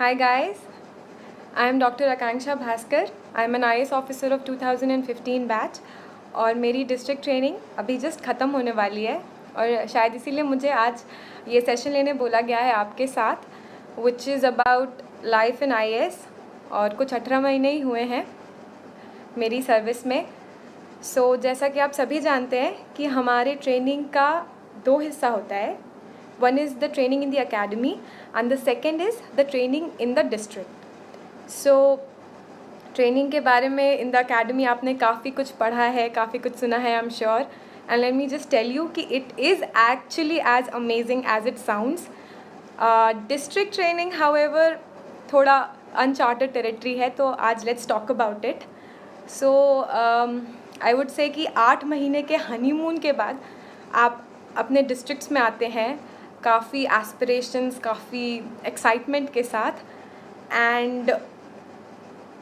Hi guys, I am Dr. Akanksha Bhaskar. I am an IAS officer of 2015 batch और मेरी district training अभी just ख़त्म होने वाली है और शायद इसीलिए मुझे आज ये सेशन लेने बोला गया है आपके साथ, which is about life in IAS। और कुछ 18 महीने ही हुए हैं मेरी सर्विस में। जैसा कि आप सभी जानते हैं कि हमारे ट्रेनिंग का 2 हिस्सा होता है। One is the training in the academy and the second is the training in the district. Training के बारे में इन द अकेडमी आपने काफ़ी कुछ पढ़ा है, काफ़ी कुछ सुना है, I am sure. And let me just tell you कि it is actually as amazing as it sounds. District training however थोड़ा अनचार्टेड टेरिटरी है, तो आज let's talk about it. I would say कि 8 महीने के हनीमून के बाद आप अपने डिस्ट्रिक्ट्स में आते हैं काफ़ी एस्पिरेशंस, काफ़ी एक्साइटमेंट के साथ, एंड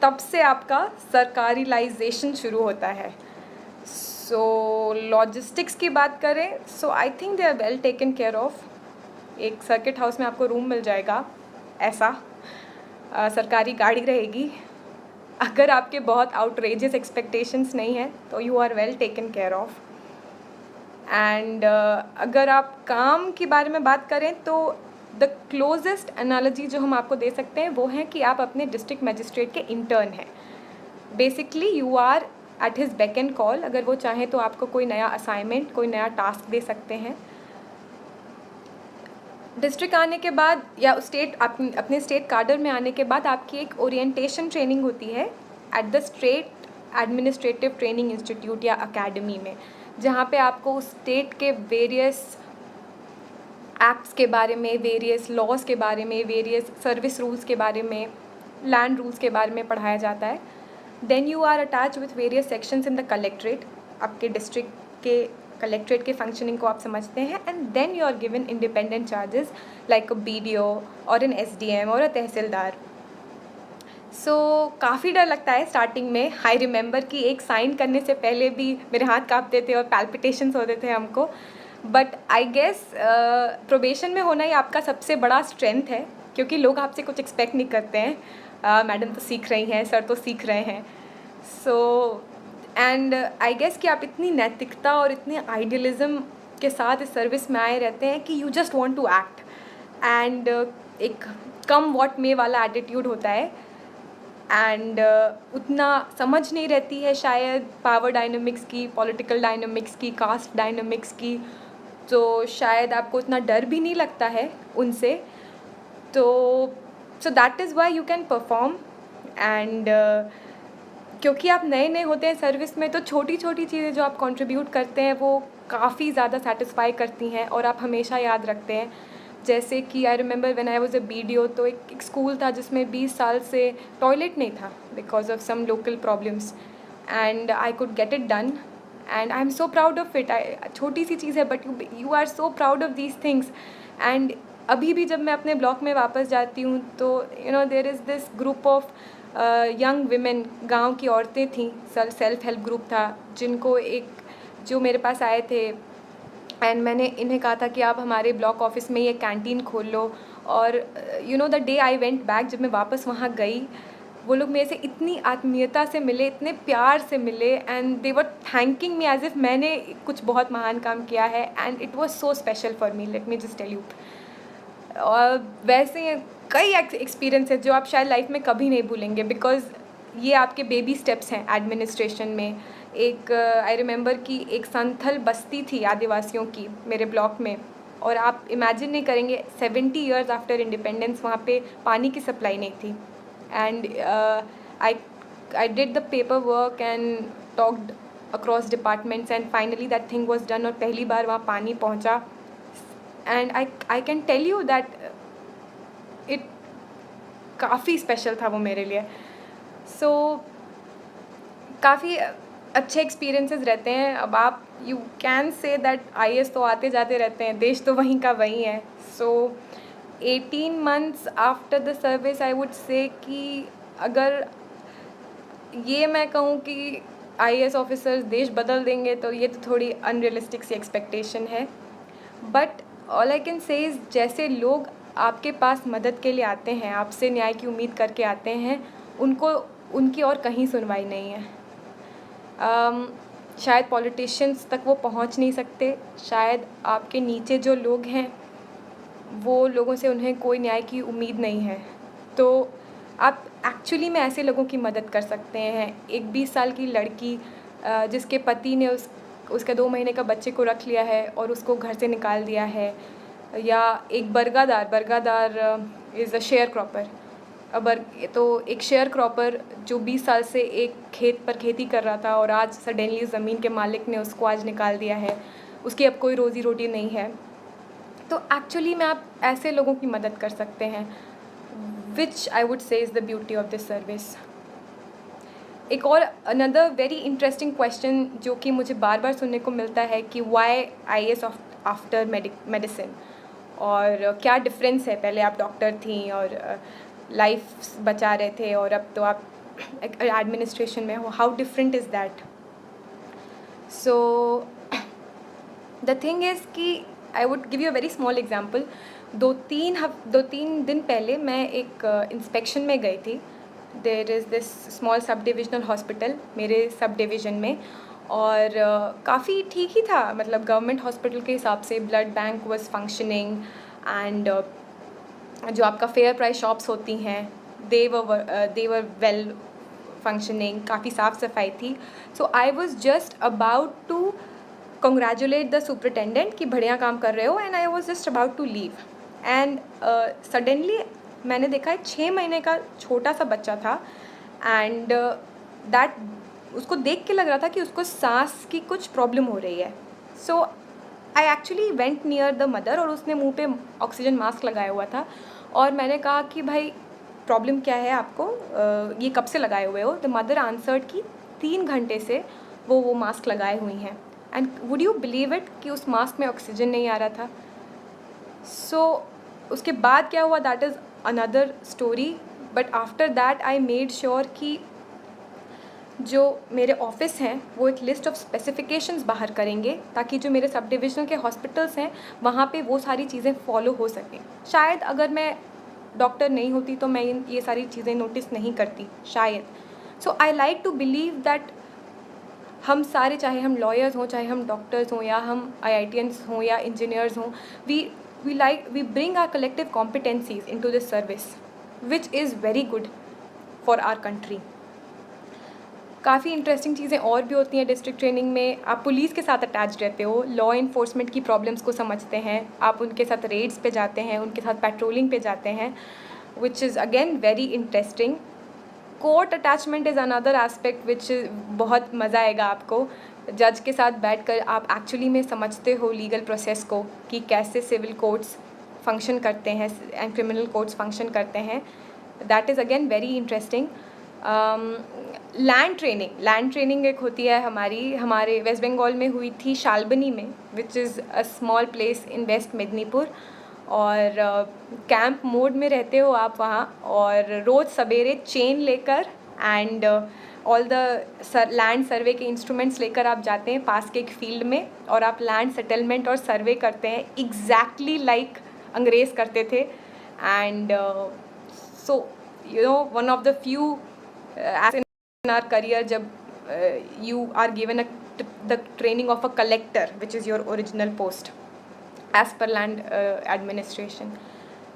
तब से आपका सरकारीलाइजेशन शुरू होता है। लॉजिस्टिक्स की बात करें, I think they are well taken care of. एक सर्किट हाउस में आपको रूम मिल जाएगा, ऐसा सरकारी गाड़ी रहेगी। अगर आपके बहुत आउटरेजियस एक्सपेक्टेशंस नहीं हैं तो you are well taken care of. And अगर आप काम के बारे में बात करें तो द क्लोजेस्ट एनालॉजी जो हम आपको दे सकते हैं वो है कि आप अपने डिस्ट्रिक्ट मजिस्ट्रेट के इंटर्न हैं। Basically you are at his beck and call. अगर वो चाहें तो आपको कोई नया असाइनमेंट, कोई नया टास्क दे सकते हैं। डिस्ट्रिक्ट आने के बाद या अपने स्टेट कार्डर में आने के बाद आपकी एक ओरिएंटेशन ट्रेनिंग होती है at the state administrative training institute या अकेडमी में, जहाँ पे आपको उस स्टेट के वेरियस एक्ट्स के बारे में, वेरियस लॉज के बारे में, वेरियस सर्विस रूल्स के बारे में, लैंड रूल्स के बारे में पढ़ाया जाता है। Then you are attach with various sections in the collectorate. आपके डिस्ट्रिक्ट के कलेक्ट्रेट के फंक्शनिंग को आप समझते हैं, and then you are given independent charges like a BDO और एन SDM और अ तहसीलदार। काफ़ी डर लगता है स्टार्टिंग में। आई रिमेंबर कि एक साइन करने से पहले भी मेरे हाथ काँपते थे और पैल्पिटेशंस होते थे हमको। बट आई गेस प्रोबेशन में होना ही आपका सबसे बड़ा स्ट्रेंथ है, क्योंकि लोग आपसे कुछ एक्सपेक्ट नहीं करते हैं। मैडम तो सीख रही हैं, सर तो सीख रहे हैं। एंड आई गेस कि आप इतनी नैतिकता और इतने आइडियलिज्म के साथ इस सर्विस में आए रहते हैं कि you just want to act, and एक कम वॉट में वाला एटीट्यूड होता है। एंड उतना समझ नहीं रहती है शायद पावर डायनामिक्स की, पॉलिटिकल डायनामिक्स की, कास्ट डायनामिक्स की, तो शायद आपको उतना डर भी नहीं लगता है उनसे। So that is why you can perform. And क्योंकि आप नए नए होते हैं सर्विस में, तो छोटी छोटी चीज़ें जो आप कंट्रीब्यूट करते हैं वो काफ़ी ज़्यादा सेटिस्फाई करती हैं और आप हमेशा याद रखते हैं। जैसे कि I remember when I was a BDO, तो एक स्कूल था जिसमें 20 साल से टॉयलेट नहीं था because of some local problems, and I could get it done, and I am so proud of it. छोटी सी चीज़ है but you are so proud of these things. And अभी भी जब मैं अपने ब्लॉक में वापस जाती हूँ तो there is this group of young women, गाँव की औरतें थीं, सेल्फ हेल्प ग्रुप था, जिनको जो मेरे पास आए थे, एंड मैंने इन्हें कहा था कि आप हमारे ब्लॉक ऑफिस में ये कैंटीन खोल लो। और the day I went back, जब मैं वापस वहाँ गई, वो लोग मेरे से इतनी आत्मीयता से मिले, इतने प्यार से मिले, and they were thanking me as if मैंने कुछ बहुत महान काम किया है, and it was so special for me, let me just tell you. और वैसे कई एक्सपीरियंस है जो आप शायद लाइफ में कभी नहीं भूलेंगे, बिकॉज ये आपके बेबी स्टेप्स हैं एडमिनिस्ट्रेशन में। एक आई रिमेंबर कि एक संथल बस्ती थी आदिवासियों की मेरे ब्लॉक में, और आप इमेजिन नहीं करेंगे 70 ईयर्स आफ्टर इंडिपेंडेंस वहाँ पे पानी की सप्लाई नहीं थी। And I did the paper work and talked across departments, and finally that thing was done, और पहली बार वहाँ पानी पहुँचा। And I can tell you that it काफ़ी स्पेशल था वो मेरे लिए। काफ़ी अच्छे एक्सपीरियंसेस रहते हैं। अब आप you can say that IAS तो आते जाते रहते हैं, देश तो वहीं का वहीं है। 18 months after the service I would say कि अगर ये मैं कहूँ कि IAS ऑफिसर्स देश बदल देंगे तो ये तो थोड़ी अनरियलिस्टिक सी एक्सपेक्टेशन है। But all I can say is जैसे लोग आपके पास मदद के लिए आते हैं, आपसे न्याय की उम्मीद करके आते हैं, उनको उनकी और कहीं सुनवाई नहीं है। शायद पॉलिटिशियंस तक वो पहुंच नहीं सकते, शायद आपके नीचे जो लोग हैं वो लोगों से उन्हें कोई न्याय की उम्मीद नहीं है। तो आप एक्चुअली में ऐसे लोगों की मदद कर सकते हैं। एक 20 साल की लड़की जिसके पति ने उसके 2 महीने का बच्चे को रख लिया है और उसको घर से निकाल दिया है, या एक बरगादार इज़ अ शेयर क्रॉपर। तो एक शेयर क्रॉपर जो 20 साल से एक खेत पर खेती कर रहा था और आज सडनली ज़मीन के मालिक ने उसको आज निकाल दिया है, उसकी अब कोई रोज़ी रोटी नहीं है। तो एक्चुअली में आप ऐसे लोगों की मदद कर सकते हैं, which I would say is the beauty of this service. एक और अनदर वेरी इंटरेस्टिंग क्वेश्चन जो कि मुझे बार बार सुनने को मिलता है कि वाई IAS आफ्टर मेडिसिन, और क्या डिफरेंस है, पहले आप डॉक्टर थी और लाइफ बचा रहे थे और अब तो आप एडमिनिस्ट्रेशन में हो, how different is that. So the thing is कि I would give you a very small example. 2-3 दिन पहले मैं एक इंस्पेक्शन में गई थी। There is this small subdivisional hospital मेरे सब डिवीज़न में, और काफ़ी ठीक ही था, मतलब गवर्नमेंट हॉस्पिटल के हिसाब से। Blood bank was functioning and जो आपका फेयर प्राइस शॉप्स होती हैं दे वर वेल फंक्शनिंग, काफ़ी साफ़ सफाई थी। So I was just about to congratulate the superintendent कि बढ़िया काम कर रहे हो, and I was just about to leave and suddenly मैंने देखा एक 6 महीने का छोटा सा बच्चा था, and उसको देख के लग रहा था कि उसको सांस की कुछ प्रॉब्लम हो रही है। So I actually went near the mother, और उसने मुंह पे ऑक्सीजन मास्क लगाया हुआ था, और मैंने कहा कि भाई प्रॉब्लम क्या है आपको, ये कब से लगाए हुए हो? द मदर आंसर्ड कि 3 घंटे से वो मास्क लगाए हुई हैं। And would you believe it कि उस मास्क में ऑक्सीजन नहीं आ रहा था। सो उसके बाद क्या हुआ, that is another story, but after that I made sure कि जो मेरे ऑफिस हैं वो एक लिस्ट ऑफ स्पेसिफिकेशंस बाहर करेंगे, ताकि जो मेरे सब डिविजनल के हॉस्पिटल्स हैं वहाँ पे वो सारी चीज़ें फॉलो हो सकें। शायद अगर मैं डॉक्टर नहीं होती तो मैं ये सारी चीज़ें नोटिस नहीं करती, शायद। So I like to believe that हम सारे, चाहे हम लॉयर्स हों, चाहे हम डॉक्टर्स हों, या हम IITians हों या इंजीनियर्स हों, we bring our collective competencies into this service, which is very good for our country. काफ़ी इंटरेस्टिंग चीज़ें और भी होती हैं डिस्ट्रिक्ट ट्रेनिंग में। आप पुलिस के साथ अटैच रहते हो, लॉ इन्फोर्समेंट की प्रॉब्लम्स को समझते हैं, आप उनके साथ रेड्स पे जाते हैं, उनके साथ पेट्रोलिंग पे जाते हैं, which is again very interesting. Court attachment is another aspect विच बहुत मज़ा आएगा आपको। जज के साथ बैठकर आप एक्चुअली में समझते हो लीगल प्रोसेस को, कि कैसे सिविल कोर्ट्स फंक्शन करते हैं एंड क्रिमिनल कोर्ट्स फंक्शन करते हैं। That is again very interesting. Land training एक होती है हमारे वेस्ट बंगाल में हुई थी, शालबनी में, which is a small place in West Medinipur. और कैंप मोड में रहते हो आप वहाँ, और रोज़ सवेरे चेन लेकर and all the land survey के इंस्ट्रूमेंट्स लेकर आप जाते हैं पास के एक फील्ड में, और आप लैंड सेटलमेंट और सर्वे करते हैं एग्जैक्टली लाइक अंग्रेज़ करते थे। And so you know, one of the few age in our career, जब you are given the training of a collector which is your original post as per land administration.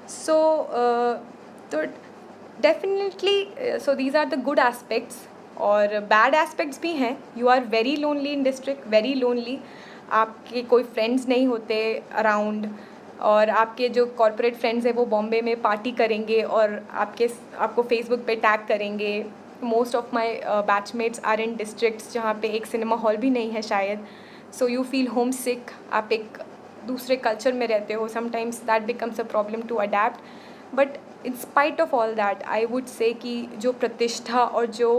So definitely, so these are the good aspects, और bad aspects भी हैं। You are very lonely in district, very lonely। आपके कोई friends नहीं होते around, और आपके जो corporate friends हैं वो बॉम्बे में पार्टी करेंगे और आपको Facebook पे टैग करेंगे। Most of my batchmates are in districts जहाँ पे एक सिनेमा हॉल भी नहीं है शायद। So you feel homesick, आप एक दूसरे कल्चर में रहते हो, sometimes that becomes a problem to adapt. But in spite of all that I would say कि जो प्रतिष्ठा और जो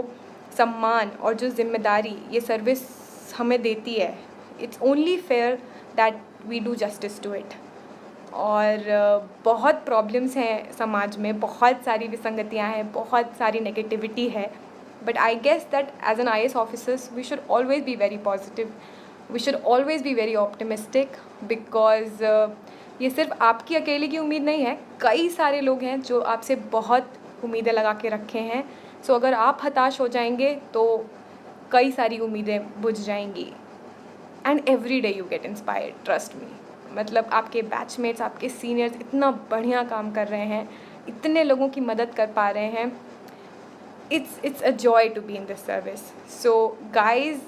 सम्मान और जो जिम्मेदारी ये सर्विस हमें देती है, it's only fair that we do justice to it. और बहुत प्रॉब्लम्स हैं समाज में, बहुत सारी विसंगतियाँ हैं, बहुत सारी नेगेटिविटी है, but I guess that as an IAS officers we should always be very positive, we should always be very optimistic, because ये सिर्फ आपकी अकेले की उम्मीद नहीं है, कई सारे लोग हैं जो आपसे बहुत उम्मीदें लगा के रखे हैं। सो अगर आप हताश हो जाएंगे तो कई सारी उम्मीदें बुझ जाएंगी। And every day you get inspired, trust me. मतलब आपके बैचमेट्स, आपके सीनियर्स इतना बढ़िया काम कर रहे हैं, इतने लोगों की मदद कर पा रहे हैं। It's a joy to be in this service. So guys,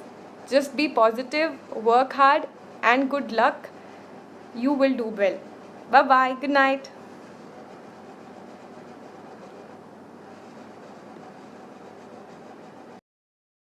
just be positive, work hard, and good luck. You will do well. Bye bye. Good night.